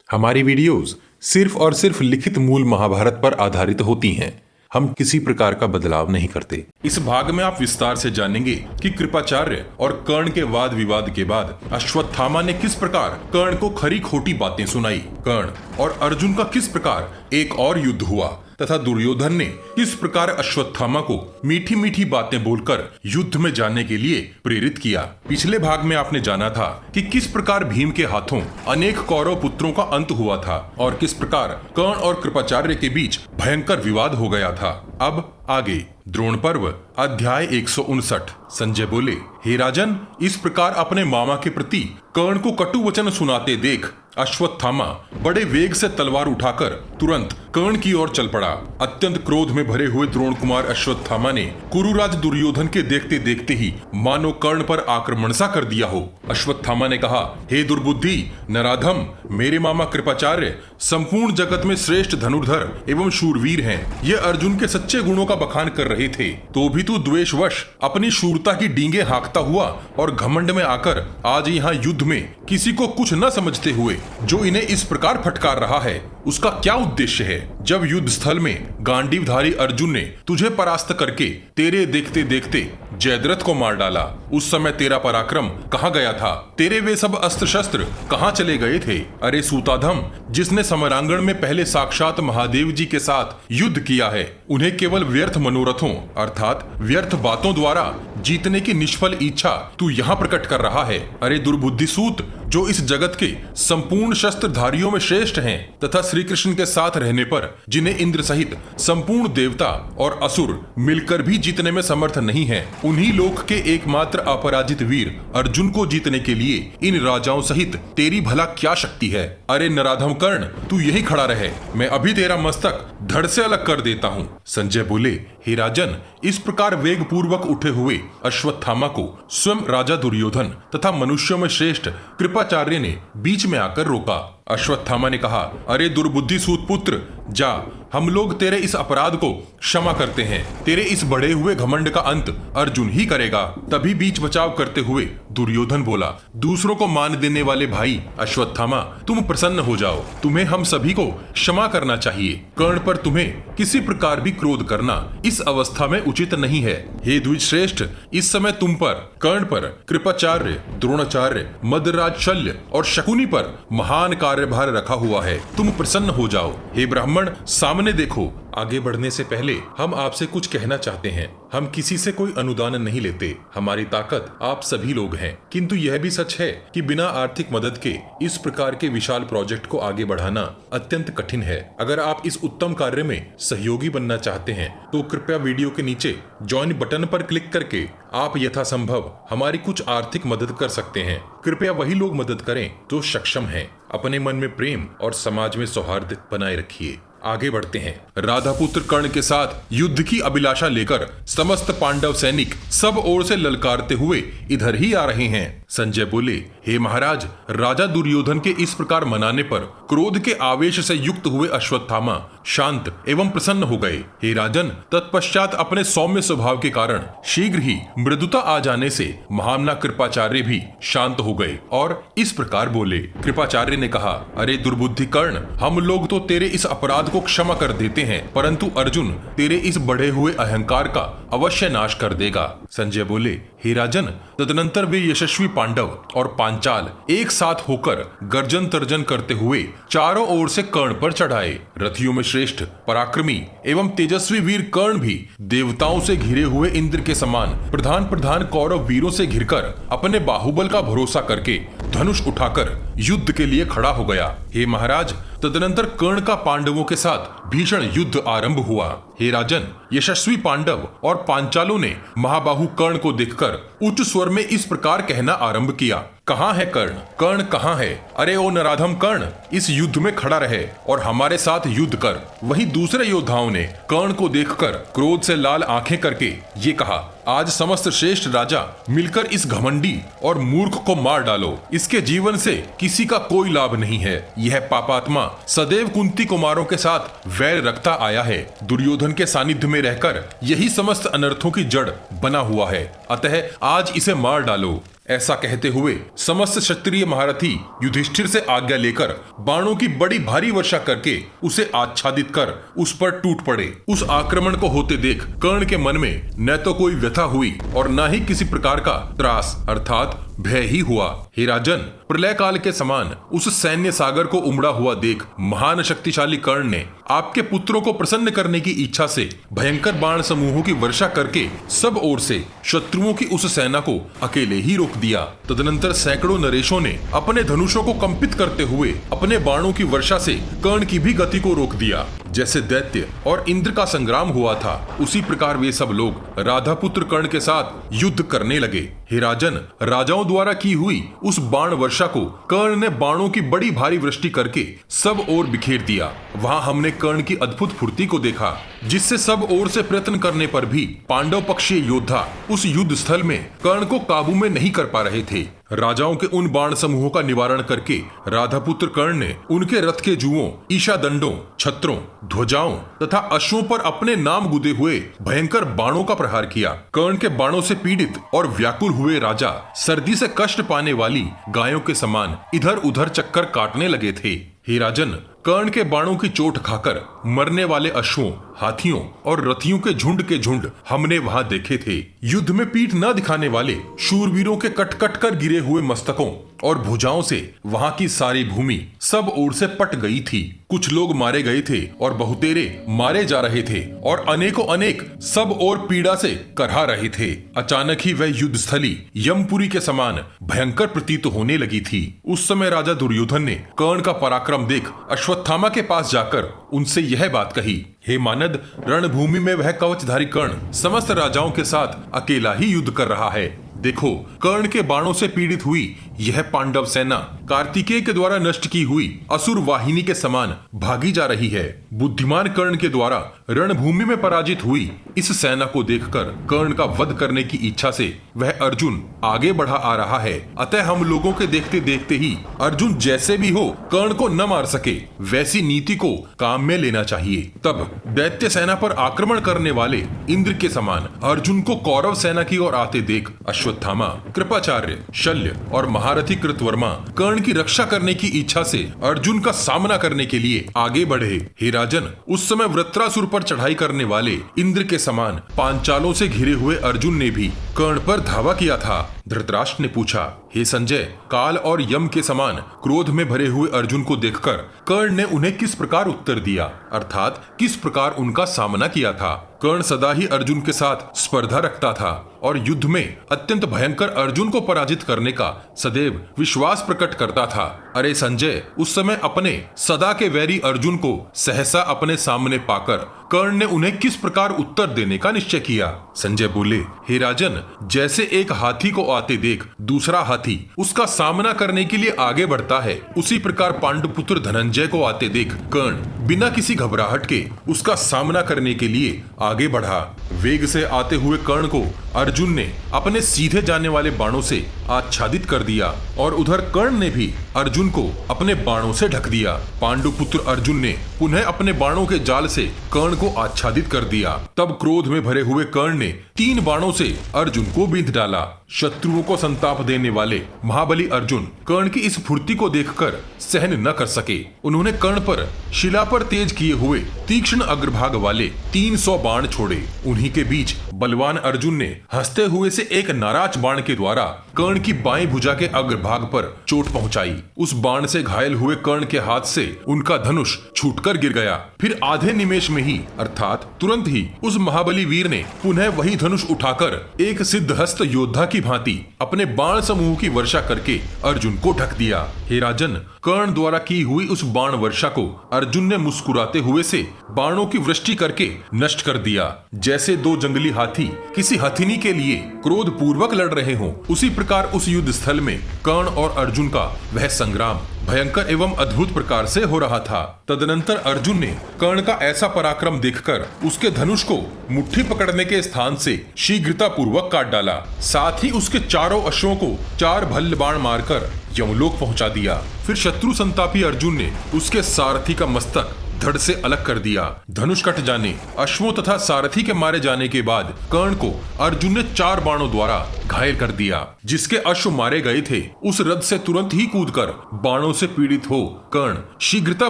हमारी वीडियोस सिर्फ और सिर्फ लिखित मूल महाभारत पर आधारित होती हैं। हम किसी प्रकार का बदलाव नहीं करते। इस भाग में आप विस्तार से जानेंगे कि कृपाचार्य और कर्ण के वाद विवाद के बाद अश्वत्थामा ने किस प्रकार कर्ण को खरी खोटी बातें सुनाई। कर्ण और अर्जुन का किस प्रकार एक और युद्ध हुआ तथा दुर्योधन ने किस प्रकार अश्वत्थामा को मीठी मीठी बातें बोलकर युद्ध में जाने के लिए प्रेरित किया। पिछले भाग में आपने जाना था कि किस प्रकार भीम के हाथों अनेक कौरव पुत्रों का अंत हुआ था और किस प्रकार कर्ण और कृपाचार्य के बीच भयंकर विवाद हो गया था। अब आगे द्रोण पर्व अध्याय 159। संजय बोले, हे राजन, इस प्रकार अपने मामा के प्रति कर्ण को कटु वचन सुनाते देख अश्वत्थामा बड़े वेग से तलवार उठाकर तुरंत कर्ण की ओर चल पड़ा। अत्यंत क्रोध में भरे हुए द्रोण कुमार अश्वत्थामा ने कुरुराज दुर्योधन के देखते देखते ही मानो कर्ण पर आक्रमण सा कर दिया हो। अश्वत्थामा ने कहा, हे दुर्बुद्धि नराधम, मेरे मामा कृपाचार्य संपूर्ण जगत में श्रेष्ठ धनुर्धर एवं शूरवीर हैं। ये अर्जुन के सच्चे गुणों का बखान कर रहे थे, तो भी तू द्वेषवश अपनी शूरता की डींगे हाँकता हुआ और घमंड में आकर आज यहाँ युद्ध में किसी को कुछ न समझते हुए जो इन्हें इस प्रकार फटकार रहा है, उसका क्या उद्देश्य है। जब युद्ध स्थल में गांडीवधारी अर्जुन ने तुझे परास्त करके तेरे देखते देखते जयद्रथ को मार डाला, उस समय तेरा पराक्रम कहाँ गया था? तेरे वे सब अस्त्र शस्त्र कहाँ चले गए थे? अरे सूताधम, जिसने समरांगण में पहले साक्षात महादेव जी के साथ युद्ध किया है, उन्हें केवल व्यर्थ मनोरथों अर्थात व्यर्थ बातों द्वारा जीतने की निष्फल इच्छा तू यहाँ प्रकट कर रहा है। अरे दुर्बुद्धि सूत, जो इस जगत के संपूर्ण शस्त्रधारियों में श्रेष्ठ हैं तथा श्री कृष्ण के साथ रहने पर जिन्हें इंद्र सहित संपूर्ण देवता और असुर मिलकर भी जीतने में समर्थ नहीं हैं, उन्हीं लोक के एकमात्र अपराजित वीर अर्जुन को जीतने के लिए इन राजाओं सहित तेरी भला क्या शक्ति है? अरे नराधम कर्ण, तू यही खड़ा रहे, मैं अभी तेरा मस्तक धड़ से अलग कर देता हूँ। संजय बोले, हे राजन, इस प्रकार वेग पूर्वक उठे हुए अश्वत्थामा को स्वयं राजा दुर्योधन तथा मनुष्यों में श्रेष्ठ कृपाचार्य ने बीच में आकर रोका। अश्वत्थामा ने कहा, अरे दुर्बुद्धि सूत पुत्र, जा, हम लोग तेरे इस अपराध को क्षमा करते हैं। तेरे इस बढ़े हुए घमंड का अंत अर्जुन ही करेगा। तभी बीच बचाव करते हुए दुर्योधन बोला, दूसरों को मान देने वाले भाई अश्वत्थामा, तुम प्रसन्न हो जाओ, तुम्हें हम सभी को क्षमा करना चाहिए। कर्ण पर तुम्हें किसी प्रकार भी क्रोध करना इस अवस्था में उचित नहीं है। हे द्विज श्रेष्ठ, इस समय तुम पर, कर्ण पर, कृपाचार्य, द्रोणाचार्य, मदराज शल्य और शकुनी पर महान कार्यभार रखा हुआ है, तुम प्रसन्न हो जाओ। हे ब्राह्मण, सामने देखो। आगे बढ़ने से पहले हम आपसे कुछ कहना चाहते हैं। हम किसी से कोई अनुदान नहीं लेते, हमारी ताकत आप सभी लोग हैं, किंतु यह भी सच है कि बिना आर्थिक मदद के इस प्रकार के विशाल प्रोजेक्ट को आगे बढ़ाना अत्यंत कठिन है। अगर आप इस उत्तम कार्य में सहयोगी बनना चाहते हैं तो कृपया वीडियो के नीचे ज्वाइन बटन पर क्लिक करके आप यथासंभव हमारी कुछ आर्थिक मदद कर सकते हैं। कृपया वही लोग मदद करें जो सक्षम हैं। अपने मन में प्रेम और समाज में सौहार्द बनाए रखिए। आगे बढ़ते हैं। राधापुत्र कर्ण के साथ युद्ध की अभिलाषा लेकर समस्त पांडव सैनिक सब ओर से ललकारते हुए इधर ही आ रहे हैं। संजय बोले, हे महाराज, राजा दुर्योधन के इस प्रकार मनाने पर क्रोध के आवेश से युक्त हुए अश्वत्थामा शांत एवं प्रसन्न हो गए। हे राजन, तत्पश्चात अपने सौम्य स्वभाव के कारण शीघ्र ही मृदुता आ जाने से महामना कृपाचार्य भी शांत हो गए और इस प्रकार बोले। कृपाचार्य ने कहा, अरे दुर्बुद्धि कर्ण, हम लोग तो तेरे इस अपराध को क्षमा कर देते हैं, परंतु अर्जुन तेरे इस बढ़े हुए अहंकार का अवश्य नाश कर देगा। संजय बोले, हे राजन, तदनंतर वे यशस्वी पांडव और पांचाल एक साथ होकर गर्जन तर्जन करते हुए चारों ओर से कर्ण पर चढ़ाए। रथियों में श्रेष्ठ पराक्रमी एवं तेजस्वी वीर कर्ण भी देवताओं से घिरे हुए इंद्र के समान प्रधान प्रधान कौरव वीरों से घिरकर अपने बाहुबल का भरोसा करके धनुष उठाकर युद्ध के लिए खड़ा हो गया। हे महाराज, तदनंतर कर्ण का पांडवों के साथ भीषण युद्ध आरंभ हुआ। हे राजन, यशस्वी पांडव और पांचालों ने महाबाहु कर्ण को देखकर उच्च स्वर में इस प्रकार कहना आरंभ किया, कहाँ है कर्ण? कर्ण कहाँ है? अरे ओ नराधम कर्ण, इस युद्ध में खड़ा रहे और हमारे साथ युद्ध कर। वहीं दूसरे योद्धाओं ने कर्ण को देखकर क्रोध से लाल आंखें करके ये कहा, आज समस्त श्रेष्ठ राजा मिलकर इस घमंडी और मूर्ख को मार डालो। इसके जीवन से किसी का कोई लाभ नहीं है। यह पापात्मा सदैव कुंती कुमारों के साथ वैर रखता आया है। दुर्योधन के सानिध्य में रहकर यही समस्त अनर्थों की जड़ बना हुआ है, अतः आज इसे मार डालो। ऐसा कहते हुए समस्त क्षत्रिय महारथी युधिष्ठिर से आज्ञा लेकर बाणों की बड़ी भारी वर्षा करके उसे आच्छादित कर उस पर टूट पड़े। उस आक्रमण को होते देख कर्ण के मन में न तो कोई व्यथा हुई और न ही किसी प्रकार का त्रास अर्थात भय ही हुआ। हे राजन, प्रलय काल के समान उस सैन्य सागर को उमड़ा हुआ देख महान शक्तिशाली कर्ण ने आपके पुत्रों को प्रसन्न करने की इच्छा से भयंकर बाण समूहों की वर्षा करके सब ओर से शत्रुओं की उस सेना को अकेले ही रोक दिया। तदनंतर सैकड़ों नरेशों ने अपने धनुषों को कंपित करते हुए अपने बाणों की वर्षा से कर्ण की भी गति को रोक दिया। जैसे दैत्य और इंद्र का संग्राम हुआ था उसी प्रकार वे सब लोग राधापुत्र कर्ण के साथ युद्ध करने लगे। हे राजन, राजाओं द्वारा की हुई उस बाण वर्षा को कर्ण ने बाणों की बड़ी भारी वृष्टि करके सब ओर बिखेर दिया। वहां हमने कर्ण की अद्भुत फुर्ती को देखा, जिससे सब ओर से प्रयत्न करने पर भी पांडव पक्षीय योद्धा उस युद्ध स्थल में कर्ण को काबू में नहीं कर पा रहे थे। राजाओं के उन बाण समूहों का निवारण करके राधापुत्र कर्ण ने उनके रथ के जुओं, ईशा दंडों, छत्रों, ध्वजाओं तथा अश्वों पर अपने नाम गुदे हुए भयंकर बाणों का प्रहार किया। कर्ण के बाणों से पीड़ित और व्याकुल हुए राजा सर्दी से कष्ट पाने वाली गायों के समान इधर उधर चक्कर काटने लगे थे। हे राजन, कर्ण के बाणों की चोट खाकर मरने वाले अश्वों, हाथियों और रथियों के झुंड हमने वहां देखे थे। युद्ध में पीठ न दिखाने वाले शूरवीरों के कट कट कर गिरे हुए मस्तकों और भुजाओं से वहां की सारी भूमि सब ओर से पट गई थी। कुछ लोग मारे गए थे और बहुतेरे मारे जा रहे थे और अनेकों अनेक सब ओर पीड़ा से करहा रहे थे। अचानक ही वह युद्ध स्थली यमपुरी के समान भयंकर प्रतीत होने लगी थी। उस समय राजा दुर्योधन ने कर्ण का पराक्रम देख अश्वत्थामा के पास जाकर उनसे यह बात कही, हे मानद, रणभूमि में वह कवचधारी कर्ण समस्त राजाओं के साथ अकेला ही युद्ध कर रहा है। देखो, कर्ण के बाणों से पीड़ित हुई यह पांडव सेना कार्तिकेय के द्वारा नष्ट की हुई असुर वाहिनी के समान भागी जा रही है। बुद्धिमान कर्ण के द्वारा रणभूमि में पराजित हुई इस सेना को देखकर कर्ण का वध करने की इच्छा से वह अर्जुन आगे बढ़ा आ रहा है। अतः हम लोगों के देखते देखते ही अर्जुन जैसे भी हो कर्ण को न मार सके वैसी नीति को काम में लेना चाहिए। तब दैत्य सेना पर आक्रमण करने वाले इंद्र के समान अर्जुन को कौरव सेना की ओर आते देख अश्वत्थामा, कृपाचार्य, शल्य और महारथी कृतवर्मा कर्ण की रक्षा करने की इच्छा से अर्जुन का सामना करने के लिए आगे बढ़े। हे राजन, उस समय वृत्रासुर पर चढ़ाई करने वाले इंद्र के समान पांचालों से घिरे हुए अर्जुन ने भी कर्ण पर धावा किया था। धृतराष्ट्र ने पूछा, हे संजय, काल और यम के समान क्रोध में भरे हुए अर्जुन को देखकर कर्ण ने उन्हें किस प्रकार उत्तर दिया, अर्थात किस प्रकार उनका सामना किया था। कर्ण सदा ही अर्जुन के साथ स्पर्धा रखता था और युद्ध में अत्यंत भयंकर अर्जुन को पराजित करने का सदैव विश्वास प्रकट करता था। अरे संजय, उस समय अपने सदा के वैरी अर्जुन को सहसा अपने सामने पाकर कर्ण ने उन्हें किस प्रकार उत्तर देने का निश्चय किया। संजय बोले, हे राजन, जैसे एक हाथी को आते देख दूसरा हाथी उसका सामना करने के लिए आगे बढ़ता है, उसी प्रकार पांडुपुत्र धनंजय को आते देख कर्ण बिना किसी घबराहट के उसका सामना करने के लिए आगे बढ़ा। वेग से आते हुए कर्ण को अर्जुन ने अपने सीधे जाने वाले बाणों से आच्छादित कर दिया और उधर कर्ण ने भी अर्जुन को अपने बाणों से ढक दिया। पांडुपुत्र अर्जुन ने पुनः अपने बाणों के जाल से कर्ण को आच्छादित कर दिया। तब क्रोध में भरे हुए कर्ण ने 3 बाणों से अर्जुन को बींध डाला। शत्रुओं को संताप देने वाले महाबली अर्जुन कर्ण की इस फुर्ती को देखकर सहन न कर सके। उन्होंने कर्ण पर शिला पर तेज किए हुए तीक्ष्ण अग्रभाग वाले 300 बाण छोड़े। उन्हीं के बीच बलवान अर्जुन ने हंसते हुए से एक नाराज बाण के द्वारा कर्ण की बाएं भुजा के अग्रभाग पर चोट पहुंचाई। उस बाण से घायल हुए कर्ण के हाथ से उनका धनुष छूटकर गिर गया। फिर आधे निमेष में ही अर्थात तुरंत ही उस महाबली वीर ने पुनः वही धनुष उठाकर एक सिद्धहस्त योद्धा की भांति अपने बाण समूह की वर्षा करके अर्जुन को ढक दिया। हे राजन, कर्ण द्वारा की हुई उस बाण वर्षा को अर्जुन ने मुस्कुराते हुए से बाणों की वृष्टि करके नष्ट कर दिया। जैसे 2 जंगली हाथी किसी हथिनी के लिए क्रोध पूर्वक लड़ रहे हों, उसी प्रकार उस युद्ध स्थल में कर्ण और अर्जुन का वह संग्राम भयंकर एवं अद्भुत प्रकार से हो रहा था। तदनंतर अर्जुन ने कर्ण का ऐसा पराक्रम देखकर उसके धनुष को मुट्ठी पकड़ने के स्थान से शीघ्रता पूर्वक काट डाला। साथ ही उसके चारों अश्वों को 4 भल्ल बाण मारकर यमलोक पहुंचा दिया। फिर शत्रु संतापी अर्जुन ने उसके सारथी का मस्तक धड़ से अलग कर दिया। धनुष कट जाने, अश्वों तथा सारथी के मारे जाने के बाद कर्ण को अर्जुन ने 4 बाणों द्वारा घायल कर दिया। जिसके अश्व मारे गए थे उस रथ से तुरंत ही कूदकर बाणों से पीड़ित हो कर्ण शीघ्रता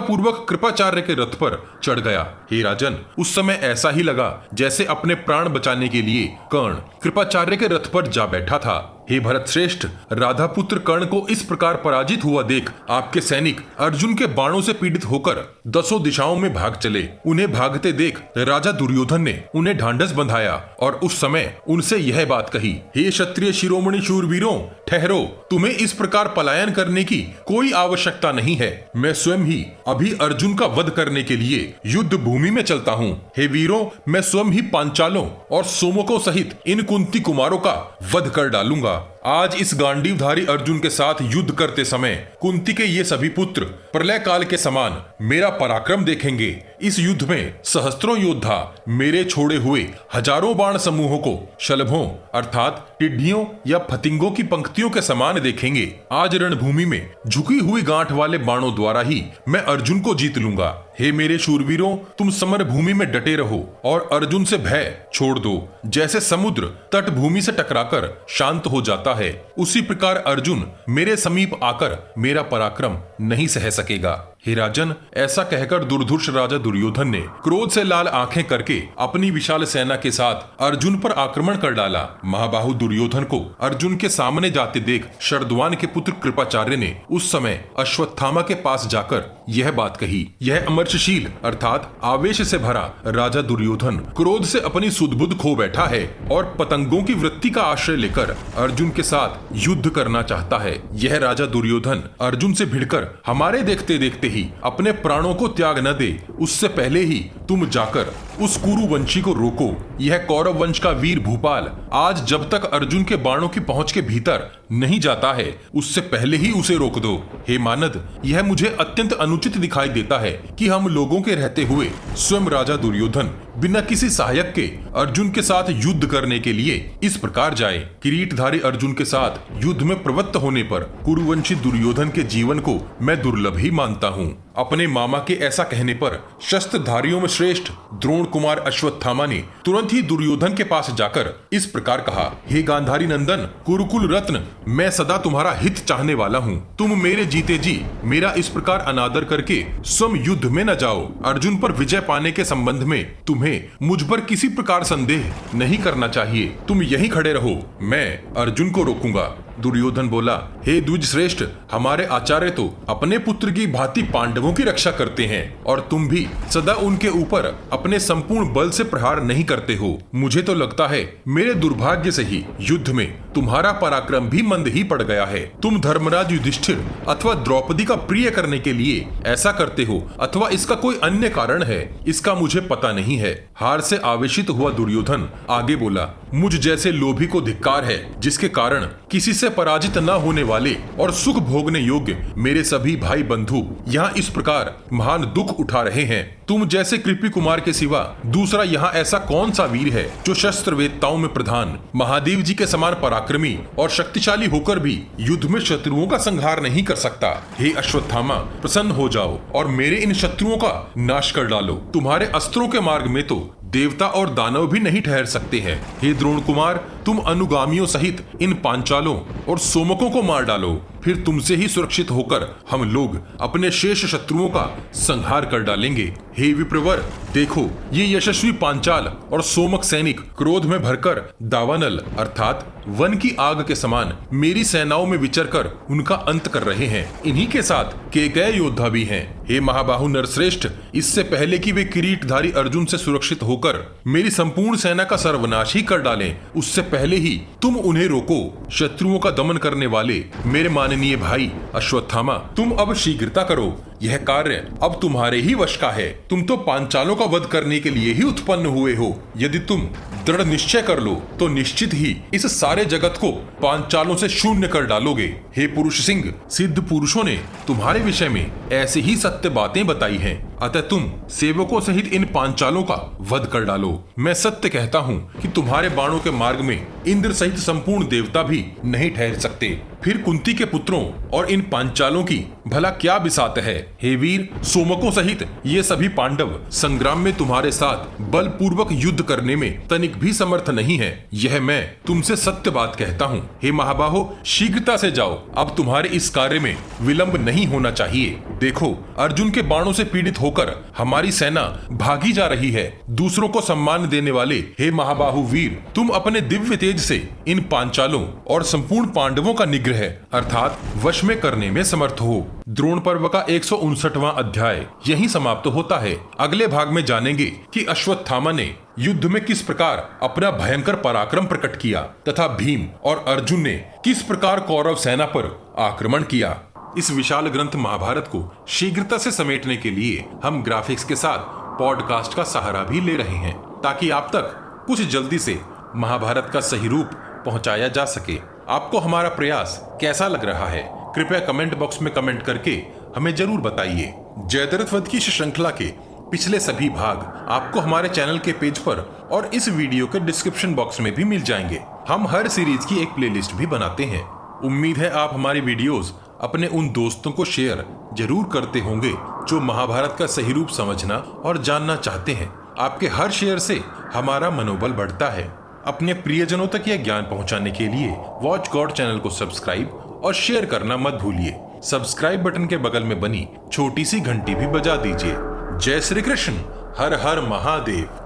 पूर्वक कृपाचार्य के रथ पर चढ़ गया। हे राजन, उस समय ऐसा ही लगा जैसे अपने प्राण बचाने के लिए कर्ण कृपाचार्य के रथ पर जा बैठा था। हे भरत श्रेष्ठ, राधा पुत्र कर्ण को इस प्रकार पराजित हुआ देख आपके सैनिक अर्जुन के बाणों से पीड़ित होकर 10 दिशाओं में भाग चले। उन्हें भागते देख राजा दुर्योधन ने उन्हें ढांढस बंधाया और उस समय उनसे यह बात कही, हे क्षत्रिय शिरोमणि शूरवीरों, ठहरो, तुम्हें इस प्रकार पलायन करने की कोई आवश्यकता नहीं है। मैं स्वयं ही अभी अर्जुन का वध करने के लिए युद्ध भूमि में चलता हूँ। हे वीरों, मैं स्वयं ही पांचालों और सोमकों सहित इन कुंती कुमारों का वध कर डालूंगा। आज इस गांडीवधारी अर्जुन के साथ युद्ध करते समय कुंती के ये सभी पुत्र प्रलय काल के समान मेरा पराक्रम देखेंगे। इस युद्ध में सहस्त्रों योद्धा मेरे छोड़े हुए हजारों बाण समूहों को शलभों अर्थात टिड्डियों या फतिंगों की पंक्तियों के समान देखेंगे। आज रणभूमि में झुकी हुई गांठ वाले बाणों द्वारा ही मैं अर्जुन को जीत लूंगा। हे मेरे शूरवीरों, तुम समर भूमि में डटे रहो और अर्जुन से भय छोड़ दो। जैसे समुद्र तट भूमि से टकराकर शांत हो जाता है, उसी प्रकार अर्जुन मेरे समीप आकर मेरा पराक्रम नहीं सह सकेगा। हे राजन, ऐसा कहकर दुर्धर्ष राजा दुर्योधन ने क्रोध से लाल आंखें करके अपनी विशाल सेना के साथ अर्जुन पर आक्रमण कर डाला। महाबाहु दुर्योधन को अर्जुन के सामने जाते देख शरद्वान के पुत्र कृपाचार्य ने उस समय अश्वत्थामा के पास जाकर यह बात कही। यह अमर्षशील अर्थात आवेश से भरा राजा दुर्योधन क्रोध से अपनी सुध-बुध खो बैठा है और पतंगों की वृत्ति का आश्रय लेकर अर्जुन के साथ युद्ध करना चाहता है। यह राजा दुर्योधन अर्जुन से भिड़कर हमारे देखते देखते ही अपने प्राणों को त्याग न दे, उससे पहले ही तुम जाकर उस कुरुवंशी को रोको। यह कौरव वंश का वीर भूपाल आज जब तक अर्जुन के बाणों की पहुंच के भीतर नहीं जाता है, उससे पहले ही उसे रोक दो। हे मानद, यह मुझे अत्यंत अनुचित दिखाई देता है कि हम लोगों के रहते हुए स्वयं राजा दुर्योधन बिना किसी सहायक के अर्जुन के साथ युद्ध करने के लिए इस प्रकार जाए। किरीटधारी अर्जुन के साथ युद्ध में प्रवृत्त होने पर कुरुवंशी दुर्योधन के जीवन को मैं दुर्लभ ही मानता हूँ। अपने मामा के ऐसा कहने पर शस्त्रधारियों में श्रेष्ठ द्रोण कुमार अश्वत्थामा ने तुरंत ही दुर्योधन के पास जाकर इस प्रकार कहा, हे गांधारी नंदन, कुरुकुल रत्न, मैं सदा तुम्हारा हित चाहने वाला हूँ। तुम मेरे जीते जी मेरा इस प्रकार अनादर करके स्वयं युद्ध में न जाओ। अर्जुन पर विजय पाने के संबंध में तुम्हें मुझ पर किसी प्रकार संदेह नहीं करना चाहिए। तुम यहीं खड़े रहो, मैं अर्जुन को रोकूंगा। दुर्योधन बोला, हे द्विज श्रेष्ठ, हमारे आचार्य तो अपने पुत्र की भांति पांडवों की रक्षा करते हैं और तुम भी सदा उनके ऊपर अपने संपूर्ण बल से प्रहार नहीं करते हो। मुझे तो लगता है मेरे दुर्भाग्य से ही युद्ध में तुम्हारा पराक्रम भी मंद ही पड़ गया है। तुम धर्मराज युधिष्ठिर अथवा द्रौपदी का प्रिय करने के लिए ऐसा करते हो अथवा इसका कोई अन्य कारण है, इसका मुझे पता नहीं है। हार से आवेशित हुआ दुर्योधन आगे बोला, मुझ जैसे लोभी को धिक्कार है, जिसके कारण किसी से पराजित न होने वाले और सुख भोगने योग्य मेरे सभी भाई बंधु यहाँ इस प्रकार महान दुख उठा रहे हैं। तुम जैसे कृपी कुमार के सिवा दूसरा यहाँ ऐसा कौन सा वीर है जो शस्त्र वेत्ताओं में प्रधान, महादेव जी के समान पराक्रमी और शक्तिशाली होकर भी युद्ध में शत्रुओं का संहार नहीं कर सकता। हे अश्वत्थामा, प्रसन्न हो जाओ और मेरे इन शत्रुओं का नाश कर डालो। तुम्हारे अस्त्रों के मार्ग में तो देवता और दानव भी नहीं ठहर सकते हैं। हे द्रोण कुमार, तुम अनुगामियों सहित इन पांचालों और सोमकों को मार डालो, फिर तुमसे ही सुरक्षित होकर हम लोग अपने शेष शत्रुओं का संहार कर डालेंगे। हे विप्रवर, देखो ये यशस्वी पांचाल और सोमक सैनिक क्रोध में भरकर दावानल अर्थात वन की आग के समान मेरी सेनाओं में विचरकर उनका अंत कर रहे हैं। इन्हीं के साथ केकय योद्धा भी हैं। हे महाबाहु नरश्रेष्ठ, इससे पहले कि वे किरीटधारी अर्जुन से सुरक्षित होकर मेरी संपूर्ण सेना का सर्वनाश ही कर डालें, उससे पहले ही तुम उन्हें रोको। शत्रुओं का दमन करने वाले मेरे माननीय भाई अश्वत्थामा, तुम अब शीघ्रता करो, यह कार्य अब तुम्हारे ही वश का है। तुम तो पांचालों का वध करने के लिए ही उत्पन्न हुए हो। यदि तुम दृढ़ निश्चय कर लो तो निश्चित ही इस सारे जगत को पांचालों से शून्य कर डालोगे। हे पुरुष सिंह, सिद्ध पुरुषों ने तुम्हारे विषय में ऐसी ही सत्य बातें बताई हैं, अतः तुम सेवकों सहित इन पांचालों का वध कर डालो। मैं सत्य कहता हूँ कि तुम्हारे बाणों के मार्ग में इंद्र सहित संपूर्ण देवता भी नहीं ठहर सकते। फिर कुंती के पुत्रों और इन पांचालों की भला क्या बिसात है? हे वीर, सोमकों सहित ये सभी पांडव संग्राम में तुम्हारे साथ बलपूर्वक युद्ध करने में तनिक भी समर्थ नहीं है। यह मैं तुमसे सत्य बात कहता हूँ। हे महाबाहो, शीघ्रता से जाओ, अब तुम्हारे इस कार्य में विलंब नहीं होना चाहिए। देखो, अर्जुन के बाणों से पीड़ित होकर हमारी सेना भागी जा रही है। दूसरों को सम्मान देने वाले हे महाबाहु वीर, तुम अपने दिव्य तेज से इन पांचालों और संपूर्ण पांडवों का निग्रह अर्थात वश में करने में समर्थ हो। द्रोण पर्व का 159वां अध्याय यहीं समाप्त होता है। अगले भाग में जानेंगे कि अश्वत्थामा ने युद्ध में किस प्रकार अपना भयंकर पराक्रम प्रकट किया तथा भीम और अर्जुन ने किस प्रकार कौरव सेना पर आक्रमण किया। इस विशाल ग्रंथ महाभारत को शीघ्रता से समेटने के लिए हम ग्राफिक्स के साथ पॉडकास्ट का सहारा भी ले रहे हैं, ताकि आप तक कुछ जल्दी से महाभारत का सही रूप पहुंचाया जा सके। आपको हमारा प्रयास कैसा लग रहा है? कृपया कमेंट बॉक्स में कमेंट करके हमें जरूर बताइए। जयद्रथ वध की श्रृंखला के पिछले सभी भाग आपको हमारे चैनल के पेज पर और इस वीडियो के डिस्क्रिप्शन बॉक्स में भी मिल जाएंगे। हम हर सीरीज की एक प्लेलिस्ट भी बनाते हैं। उम्मीद है आप हमारी वीडियोस अपने उन दोस्तों को शेयर जरूर करते होंगे जो महाभारत का सही रूप समझना और जानना चाहते हैं। आपके हर शेयर से हमारा मनोबल बढ़ता है। अपने प्रियजनों तक यह ज्ञान पहुंचाने के लिए वॉच गॉड चैनल को सब्सक्राइब और शेयर करना मत भूलिए। सब्सक्राइब बटन के बगल में बनी छोटी सी घंटी भी बजा दीजिए। जय श्री कृष्ण। हर हर महादेव।